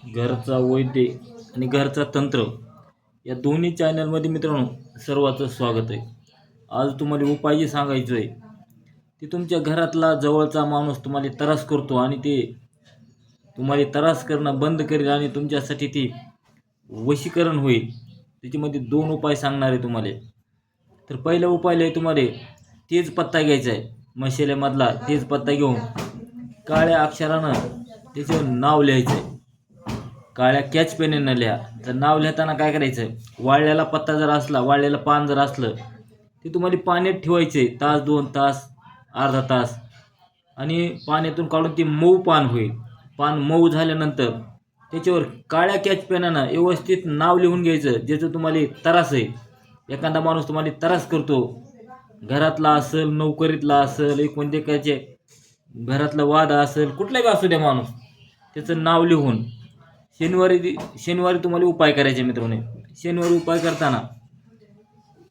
घरचा वैद्य आणि घरचा तंत्र या दोन्ही चॅनलमध्ये मित्रांनो सर्वांचं स्वागत आहे. आज तुम्हाला उपाय जे सांगायचं आहे ते तुमच्या घरातला जवळचा माणूस तुम्हाला त्रास करतो आणि ते तुम्हाला त्रास करणं बंद करेल आणि तुमच्यासाठी ती वशीकरण होईल. त्याच्यामध्ये दोन उपाय सांगणार आहे तुम्हाला. तर पहिला उपाय आहे तुम्हाला तेज पत्ता घ्यायचा आहे. मसाल्यामधला तेज पत्ता घेऊन काळ्या अक्षरानं त्याच्यावर नाव लिहायचं आहे. काळ्या कॅच पेननं लिहा. तर नाव लिहिताना काय करायचं, वाळलेला पत्ता जर असला, वाळलेलं पान जर असलं ते तुम्हाला पाण्यात ठेवायचे तास 2 तास अर्धा तास आणि पाण्यातून काढून ते मऊ पान होईल. पान मऊ झाल्यानंतर त्याच्यावर काळ्या कॅच पेनानं व्यवस्थित नाव लिहून घ्यायचं. ज्याचं तुम्हाला त्रास आहे, एखादा माणूस तुम्हाला त्रास करतो, घरातला असेल, नोकरीतला असेल, एक म्हणजे त्याचे घरातला वाद असेल, कुठलाही असू द्या माणूस, त्याचं नाव लिहून शनिवारी तुम्हाला उपाय करायचे मित्रांनो. शनिवारी उपाय करताना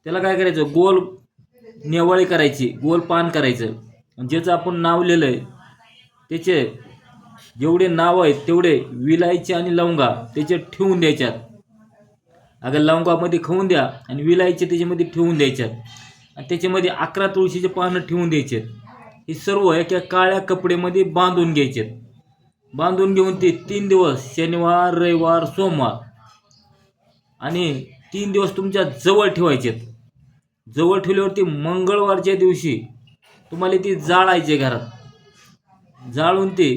त्याला काय करायचं, गोल नेवाळी करायची, गोल पान करायचं. ज्याचं आपण नाव लिहिलं आहे त्याचे जेवढे नाव आहेत तेवढे विलायचे आणि लवंगा त्याच्यात ठेवून द्यायच्यात. अगं लवंगामध्ये खाऊन द्या आणि विलायचे त्याच्यामध्ये ठेवून द्यायच्यात आणि त्याच्यामध्ये 11 तुळशीचे पानं ठेवून द्यायचे. हे सर्व एका काळ्या कपड्यामध्ये बांधून घ्यायचे. बांधून घेऊन ते 3 दिवस शनिवार, रविवार, सोमवार आणि 3 दिवस तुमच्या जवळ ठेवायचे. जवळ ठेवल्यावरती मंगळवारच्या दिवशी तुम्हाला ती जाळायचे घरात. जाळून ते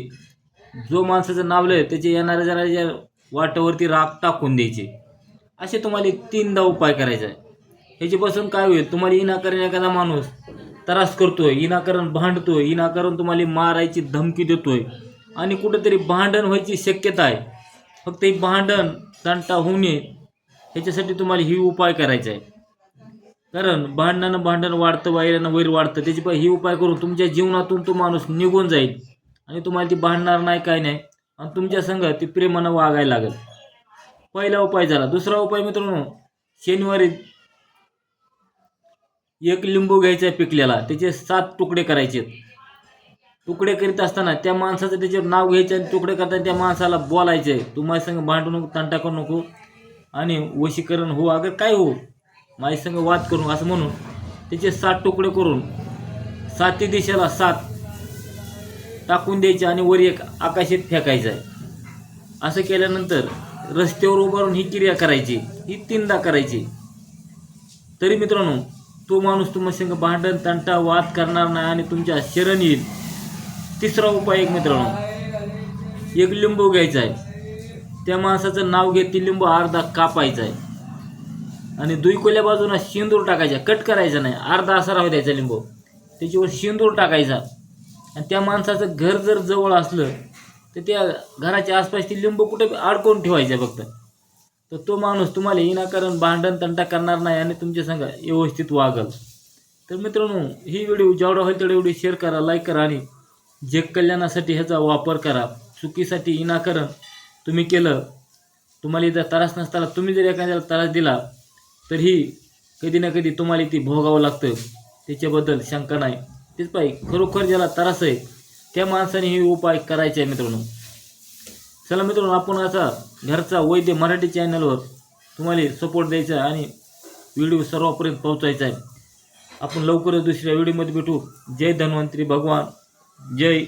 जो माणसाचं नाव लिहिलं त्याच्या येणाऱ्या जणाच्या वाटावरती राख टाकून द्यायचे. असे तुम्हाला 3दा उपाय करायचा आहे. ह्याच्यापासून काय होईल, तुम्हाला विनाकारण एखादा माणूस त्रास करतोय, विनाकारण भांडतोय, विनाकारण तुम्हाला मारायची धमकी देतोय आणि कुठेतरी भांडण व्हायची शक्यता आहे. फक्त ही भांडण तंटा होऊ नये ह्याच्यासाठी तुम्हाला ही उपाय करायचा आहे. कारण भांडणानं भांडण वाढतं, वैरानं वैर वाढतं. त्याची ही उपाय करून तुमच्या जीवनातून तो माणूस निघून जाईल आणि तुम्हाला ती भांडणार नाही, काय नाही, आणि तुमच्या संग ती प्रेमानं वागायला लागेल. पहिला उपाय झाला. दुसरा उपाय मित्रांनो, शनिवारी एक लिंबू घ्यायचा पिकलेला, त्याचे 7 तुकडे करायचे. तुकडे करीत असताना त्या माणसाचं त्याच्यावर नाव घ्यायचं आणि तुकडे करताना त्या माणसाला बोलायचे, तू माझ्या संग भांडू नको, तंटा करू नको आणि वशीकरण हो, अगर काय हो, माझ्या संग वाद करू असं म्हणून त्याचे 7 तुकडे करून 7 दिशेला 7 टाकून द्यायचे आणि वर एक आकाशात फेकायचं आहे. असं केल्यानंतर रस्त्यावर उभारून ही क्रिया करायची. ही 3दा करायची. तरी मित्रांनो तो माणूस तुमच्या संग भांडण तंटा वाद करणार नाही आणि तुमच्या शरण येईल. तिसरा उपाय एक मित्रांनो, एक लिंबू घ्यायचा आहे. त्या माणसाचं नाव घेत ती लिंबू अर्धा कापायचा आहे आणि दुईकोल्या बाजूला शेंदूर टाकायचा. कट करायचा नाही, अर्धा असा राहू द्यायचा लिंबू. त्याच्यावर शेंदूर टाकायचा आणि त्या माणसाचं घर जर जवळ असलं तर त्या घराच्या आसपास ती लिंबू कुठे अडकवून ठेवायचं फक्त. तर तो माणूस तुम्हाला विनाकारण भांडण तंटा करणार नाही आणि तुमच्या संग व्यवस्थित वागल. तर मित्रांनो ही व्हिडिओ जेवढा होईल तेवढा व्हिडिओ शेअर करा, लाईक करा आणि जग कल्याणासाठी ह्याचा वापर करा. चुकीसाठी विनाकारण तुम्ही केलं, तुम्हाला जर त्रास नसताना तुम्ही जर एखाद्याला त्रास दिला तर ही कधी ना कधी तुम्हाला ती भोगावं लागतं. त्याच्याबद्दल शंका नाही. तेच पाहिजे, खरोखर ज्याला त्रास आहे त्या माणसाने हे उपाय करायचे आहे मित्रांनो. चला मित्रांनो, आपण आता घरचा वैद्य मराठी चॅनलवर तुम्हाला सपोर्ट द्यायचा आणि व्हिडिओ सर्वांपर्यंत पोहोचायचा आहे. आपण लवकरच दुसऱ्या व्हिडिओमध्ये भेटू. जय धन्वंतरी भगवान, जय